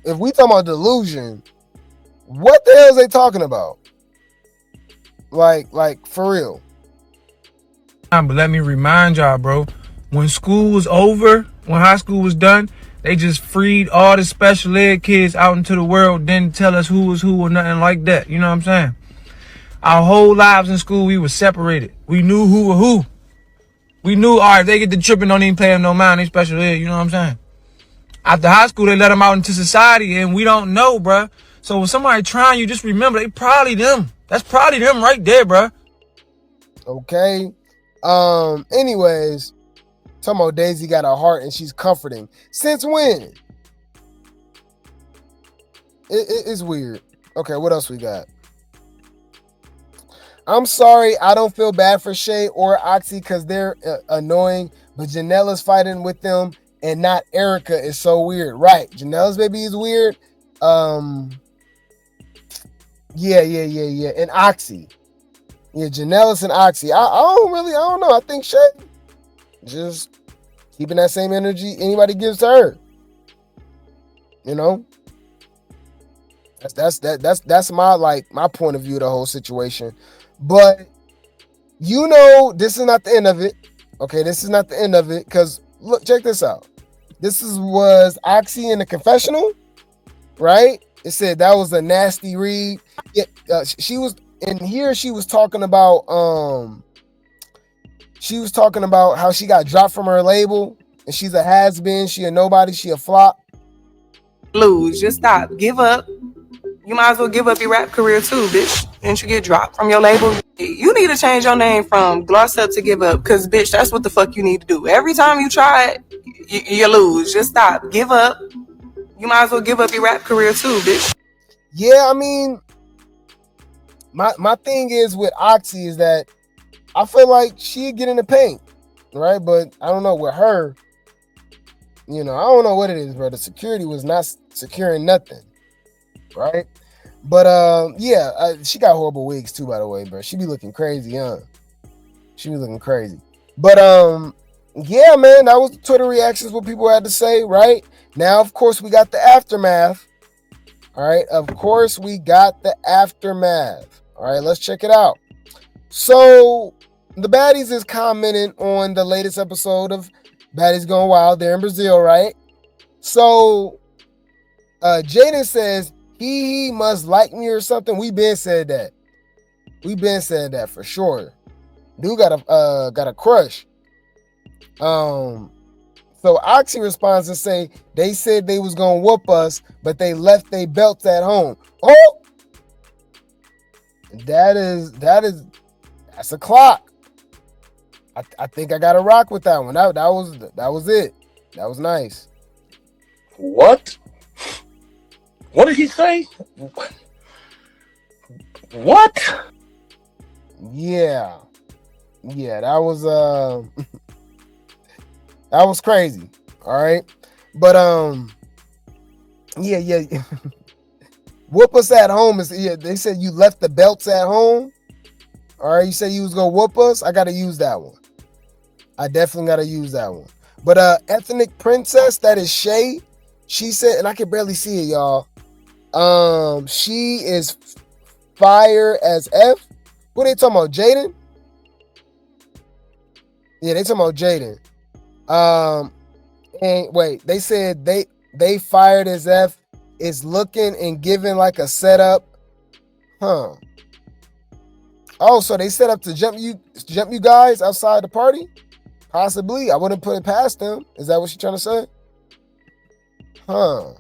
[SPEAKER 1] If we talking about delusion, what the hell is they talking about? Like for real.
[SPEAKER 13] But let me remind y'all, bro. When school was over, when high school was done, they just freed all the special ed kids out into the world. Didn't tell us who was who or nothing like that. You know what I'm saying? Our whole lives in school, we were separated. We knew who were who. We knew, all right, if they get the tripping, don't even pay them no mind. They special ed, you know what I'm saying? After high school, they let them out into society, and we don't know, bruh. So when somebody trying you, just remember, they probably them. That's probably them right there, bruh.
[SPEAKER 1] Okay. Anyways, talking about Daisy got a heart and she's comforting. Since when? It's weird. Okay, what else we got? I'm sorry, I don't feel bad for Shay or Oxy because they're annoying, but Janelys fighting with them and not Erica is so weird. Right, Janelys baby is weird. Yeah. And Oxy. Yeah, Janelys and Oxy. I don't know. I think Shay just keeping that same energy anybody gives to her. You know? That's my point of view of the whole situation. But you know, this is not the end of it. Okay, this is not the end of it. Because look, check this out. Was Oxy in the confessional, right? It said that was a nasty read. Yeah, she was in here. She was talking about how she got dropped from her label and she's a has-been. She a nobody. She a flop.
[SPEAKER 14] Lose. Just stop. Give up. You might as well give up your rap career too, bitch. Didn't you get dropped from your label? You need to change your name from Gloss Up to Give Up, because, bitch, that's what the fuck you need to do. Every time you try it, you lose. Just stop. Give up. You might as well give up your rap career too, bitch.
[SPEAKER 1] Yeah, I mean, my thing is with Oxy is that I feel like she'd get in the paint, right? But I don't know with her, you know, I don't know what it is, bro. The security was not securing nothing, right? But she got horrible wigs too, by the way, bro. She be looking crazy, huh? She be looking crazy. But yeah, man, that was the Twitter reactions, what people had to say, right? Now, of course, we got the aftermath. All right, of course, we got the aftermath. All right, let's check it out. So, the Baddies is commenting on the latest episode of Baddies Gone Wild there in Brazil, right? So, Jaden says he must like me or something. We been said that. We been said that for sure. Dude got a crush. So Oxy responds and say they said they was gonna whoop us, but they left their belts at home. Oh, that's a clock. I think I gotta rock with that one. That was it. That was nice.
[SPEAKER 15] What? What did he say? What?
[SPEAKER 1] Yeah, that was that was crazy. All right, but yeah. Whoop us at home is they said you left the belts at home. All right, you said you was gonna whoop us. I gotta use that one. I definitely gotta use that one. But ethnic princess, that is Shay. She said, and I can barely see it, y'all. She is fire as F. What are they talking about? Jaden? Yeah, they talking about Jaden. And wait, they said they fired as F is looking and giving like a setup. Huh. Oh, so they set up to jump you guys outside the party? Possibly. I wouldn't put it past them. Is that what you're trying to say? Huh.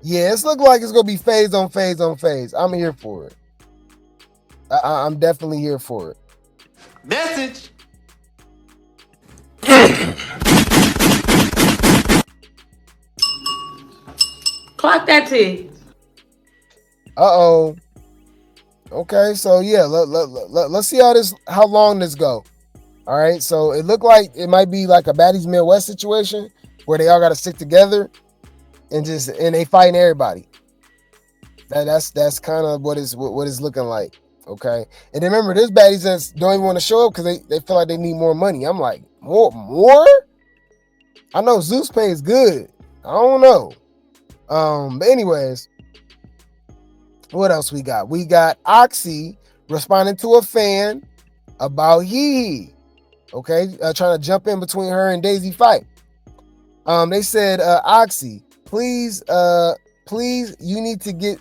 [SPEAKER 1] Yeah, it's looking like it's gonna be phase on phase on phase. I'm here for it. I'm definitely here for it.
[SPEAKER 2] Message.
[SPEAKER 5] Clock that T.
[SPEAKER 1] Uh-oh. Okay, so yeah, let's see how long this go. All right, so it looked like it might be like a Baddies Midwest situation where they all got to stick together and they fighting everybody. That's kind of what it's looking like. Okay, and remember, there's Baddies that don't even want to show up because they feel like they need more money. I'm like, more? I know Zeus pays good. I don't know. But anyways, what else we got? We got Oxy responding to a fan about Hee. Okay, trying to jump in between her and Daisy fight. They said, Oxy, please, you need to get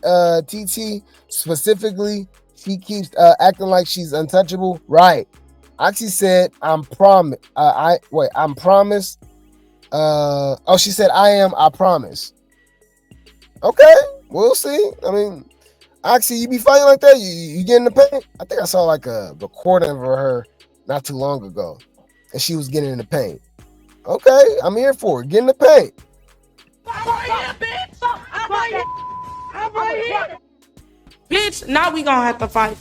[SPEAKER 1] TT specifically. She keeps acting like she's untouchable. Right. Oxy said, I'm promised. I'm promised. She said, I promise. Okay, we'll see. I mean, Oxy, you be fighting like that? You get in the paint? I think I saw like a recording of her not too long ago, and she was getting in the paint. Okay, I'm here for it. Get in the paint.
[SPEAKER 14] I'm right here, bitch. I'm right here. Bitch, now we gonna have to fight.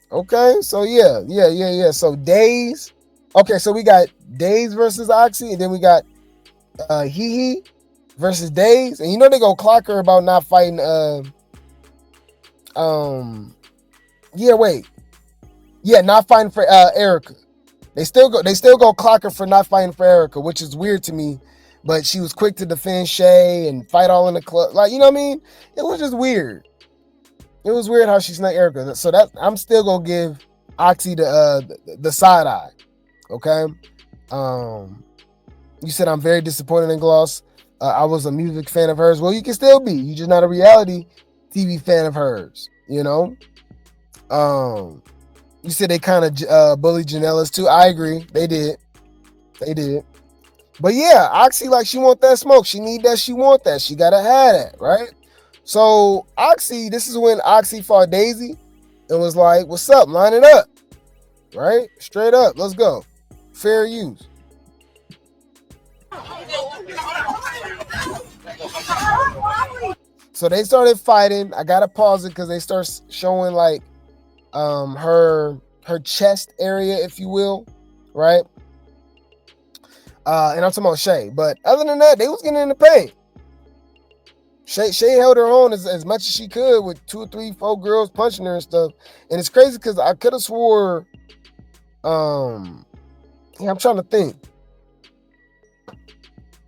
[SPEAKER 1] Okay, so yeah. So Days. Okay, so we got Days versus Oxy, and then we got Hee versus Days, and you know they gonna clock her about not fighting. Not fighting for Erica. They still go clock her for not fighting for Erica, which is weird to me. But she was quick to defend Shay and fight all in the club. Like, you know what I mean? It was just weird. It was weird how she sniped Erica. So that I'm still gonna give Oxy the side eye. Okay. You said I'm very disappointed in Gloss. I was a music fan of hers. Well, you can still be. You're just not a reality TV fan of hers. You know. You said they kind of bullied Janelys too. I agree. They did. But yeah, Oxy, like, she want that smoke. She need that. She want that. She gotta have that, right? So Oxy, this is when Oxy fought Daisy and was like, "What's up? Line it up, right? Straight up. Let's go. Fair use." So they started fighting. I gotta pause it because they start showing like her chest area, if you will, right? And I'm talking about Shay. But other than that, they was getting in the paint. Shay held her own as much as she could with 2, 3, 4 girls punching her and stuff. And it's crazy because I could have swore, I'm trying to think.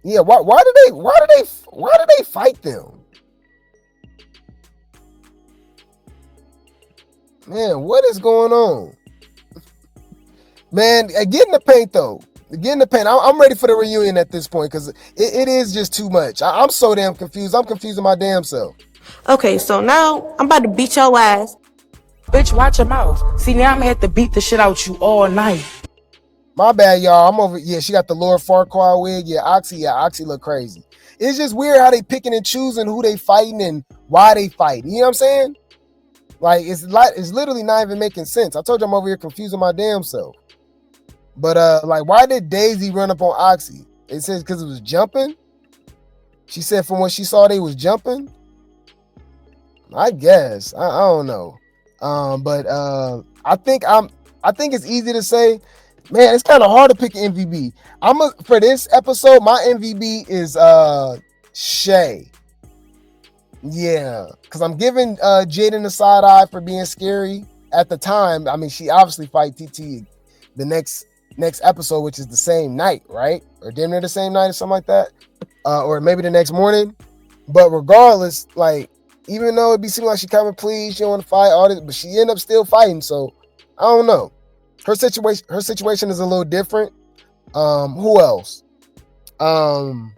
[SPEAKER 1] Yeah, why did they fight them? Man, what is going on? Man, get in the paint though. Get in the paint. I'm ready for the reunion at this point because it is just too much. I'm so damn confused. I'm confusing my damn self.
[SPEAKER 10] Okay, so now I'm about to beat your ass.
[SPEAKER 6] Bitch, watch your mouth. See, now I'm gonna have to beat the shit out you all night.
[SPEAKER 1] My bad, y'all. I'm over. Yeah, she got the Lord Farquaad wig. Yeah, Oxy look crazy. It's just weird how they picking and choosing who they fighting and why they fighting. You know what I'm saying? Like it's literally not even making sense. I told you I'm over here confusing my damn self. But like, why did Daisy run up on Oxy? It says because it was jumping. She said from what she saw they was jumping. I guess I don't know. But I think it's easy to say. Man, it's kind of hard to pick an MVP. For this episode, my MVP is Shay. Yeah, because I'm giving Jaden the side eye for being scary at the time. I mean, she obviously fight TT the next episode, which is the same night, right? Or damn near the same night or something like that. Or maybe the next morning. But regardless, like, even though it seeming like she kind of pleased, she don't want to fight, all this, but she ended up still fighting. So I don't know. Her situation is a little different. Who else? Oh,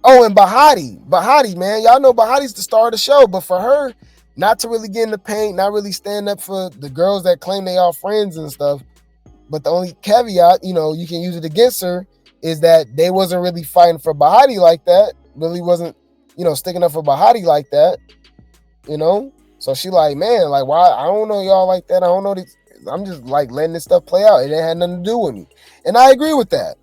[SPEAKER 1] and Bahati, man. Y'all know Bahati's the star of the show, but for her not to really get in the paint, not really stand up for the girls that claim they are friends and stuff. But the only caveat, you know, you can use it against her is that they wasn't really fighting for Bahati like that. Really wasn't, you know, sticking up for Bahati like that. You know? So she like, man, like, why? I don't know y'all like that. I don't know this. I'm just like letting this stuff play out. It ain't had nothing to do with me. And I agree with that.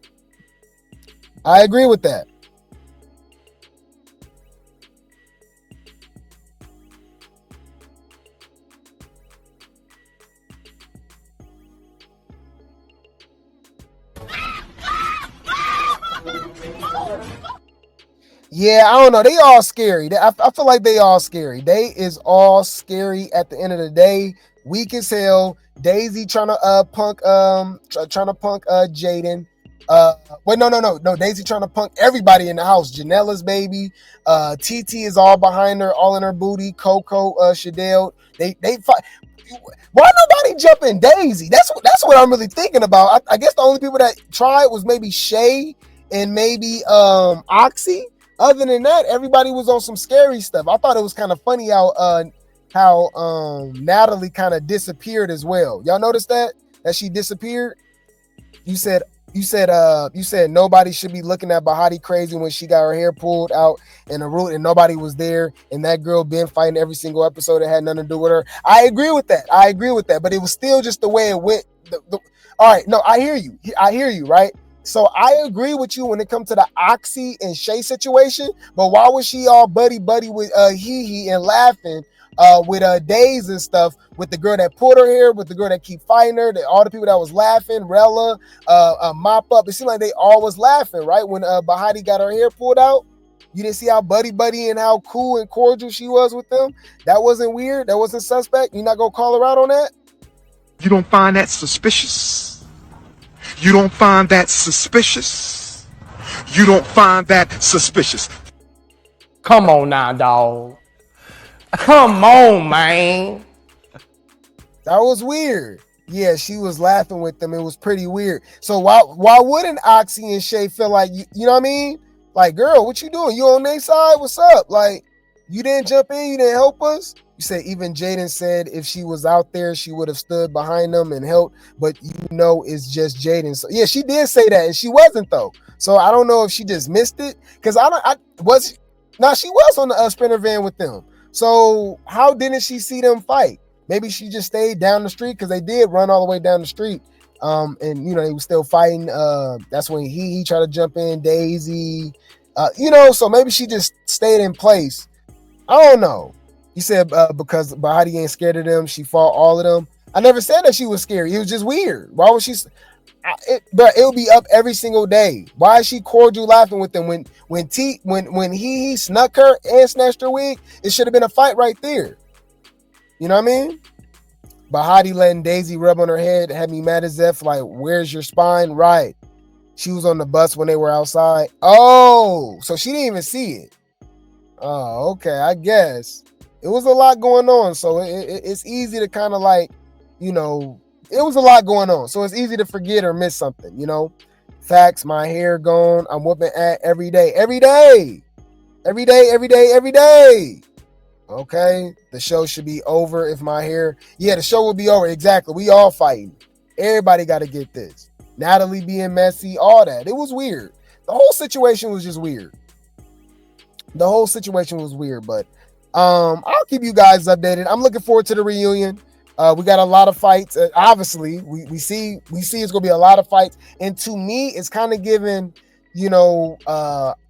[SPEAKER 1] Yeah, I don't know. They all scary. I feel like they all scary. They is all scary at the end of the day. Weak as hell. Daisy trying to punk Jaden. Wait, no. Daisy trying to punk everybody in the house. Janelys, baby. TT is all behind her, all in her booty. Coco, Shadell. They fight. Why nobody jumping Daisy? That's what I'm really thinking about. I guess the only people that tried was maybe Shay and maybe Oxy. Other than that, everybody was on some scary stuff. I thought it was kind of funny how Natalie kind of disappeared as well. Y'all noticed that she disappeared? You said nobody should be looking at Bahati crazy when she got her hair pulled out in the root and nobody was there, and that girl been fighting every single episode that had nothing to do with her. I agree with that, but it was still just the way it went. All right, no, I hear you, right? So I agree with you when it comes to the Oxy and Shay situation, but why was she all buddy with Hee and laughing with Days and stuff, with the girl that pulled her hair, with the girl that keep fighting her, all the people that was laughing, Rella, Mop Up. It seemed like they all was laughing, right? When Bahati got her hair pulled out, you didn't see how buddy and how cool and cordial she was with them? That wasn't weird? That wasn't suspect? You're not going to call her out on that?
[SPEAKER 3] You don't find that suspicious? You don't find that suspicious? You don't find that suspicious?
[SPEAKER 6] Come on now, dog. Come on, man.
[SPEAKER 1] That was weird. Yeah, she was laughing with them. It was pretty weird. So why wouldn't Oxy and Shay feel like, you know what I mean? Like, girl, what you doing? You on their side? What's up? Like, you didn't jump in? You didn't help us? You said even Jaden said if she was out there, she would have stood behind them and helped. But you know it's just Jaden. So yeah, she did say that, and she wasn't though. So I don't know if she just missed it because she was on the Sprinter van with them. So how didn't she see them fight? Maybe she just stayed down the street because they did run all the way down the street. And you know they were still fighting. That's when he tried to jump in, Daisy. So maybe she just stayed in place. I don't know. He said because Bahati ain't scared of them, she fought all of them. I never said that she was scary. It was just weird. Why was she? It'll be up every single day. Why is she cordial laughing with them when he snuck her and snatched her wig? It should have been a fight right there. You know what I mean? Bahati letting Daisy rub on her head had me mad as F. Like, where's your spine? Right. She was on the bus when they were outside. Oh, so she didn't even see it. Oh, okay. I guess it was a lot going on. So it's easy to kind of like, it was a lot going on. So it's easy to forget or miss something, you know. Facts, my hair gone. I'm whooping at every day. Every day. Every day, every day, every day. Okay. The show should be over if my hair. Yeah, the show will be over. Exactly. We all fighting. Everybody got to get this. Natalie being messy, all that. It was weird. The whole situation was just weird. The whole situation was weird, but I'll keep you guys updated. I'm looking forward to the reunion. We got a lot of fights. Obviously, we see it's gonna be a lot of fights. And to me, it's kind of given, you know,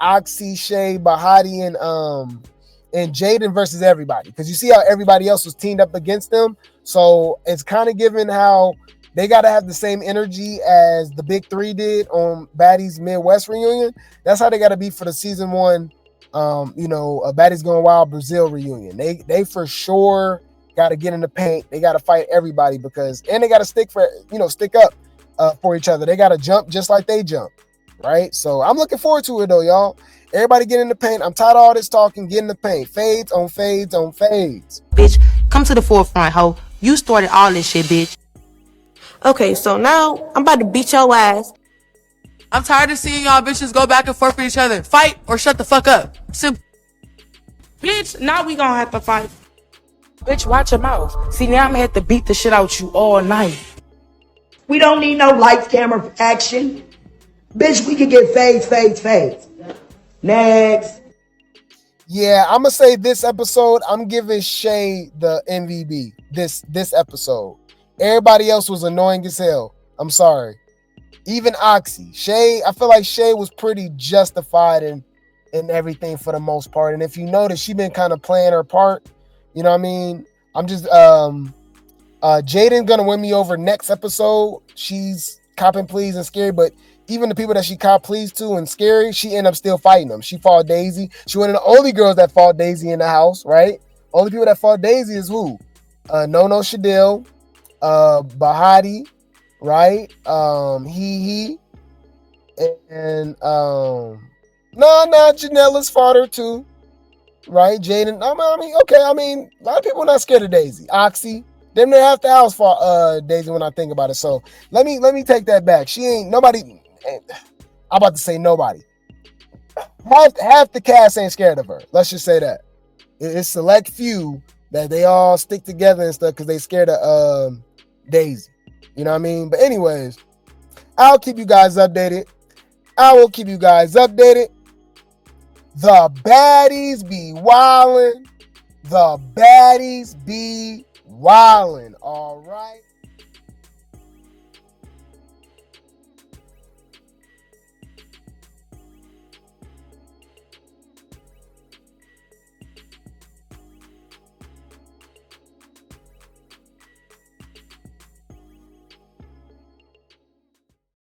[SPEAKER 1] Oxy, Shay, Bahati, and Jaden versus everybody. Because you see how everybody else was teamed up against them. So it's kind of given how they got to have the same energy as the big three did on Baddies Midwest reunion. That's how they got to be for the season 1. Baddies Going Wild Brazil reunion. They for sure got to get in the paint. They got to fight everybody and they got to stick up for each other. They got to jump just like they jump, right? So I'm looking forward to it though, y'all. Everybody get in the paint. I'm tired of all this talking. Get in the paint. Fades on fades on fades.
[SPEAKER 6] Bitch, come to the forefront, ho. You started all this shit, bitch.
[SPEAKER 10] Okay, so now I'm about to beat your ass.
[SPEAKER 16] I'm tired of seeing y'all bitches go back and forth with each other. Fight or shut the fuck up. Simple.
[SPEAKER 6] Bitch, now we gonna have to fight. Bitch, watch your mouth. See, now I'm gonna have to beat the shit out you all night.
[SPEAKER 8] We don't need no lights, camera, action. Bitch, we can get fades. Next.
[SPEAKER 1] Yeah, I'm gonna say this episode, I'm giving Shay the MVP. This episode. Everybody else was annoying as hell. I'm sorry. Even Oxy. Shay, I feel like Shay was pretty justified in everything for the most part. And if you notice, she been kind of playing her part. You know what I mean? I'm just Jaden gonna win me over next episode. She's copping please and scary, but even the people that she cop please to and scary, she end up still fighting them. She fought Daisy. She one of the only girls that fought Daisy in the house, right? Only people that fought Daisy is who? No Shadil, Bahati, right? He and Janelys fought her too, right? Jaden. I mean, a lot of people are not scared of Daisy. Oxy, them they half the house fought Daisy when I think about it. So let me take that back. She ain't nobody. I'm about to say nobody. Half the cast ain't scared of her. Let's just say that. It's select few that they all stick together and stuff because they scared of Daisy. You know what I mean? But anyways, I'll keep you guys updated. I will keep you guys updated. The baddies be wildin'. The baddies be wildin'. All right.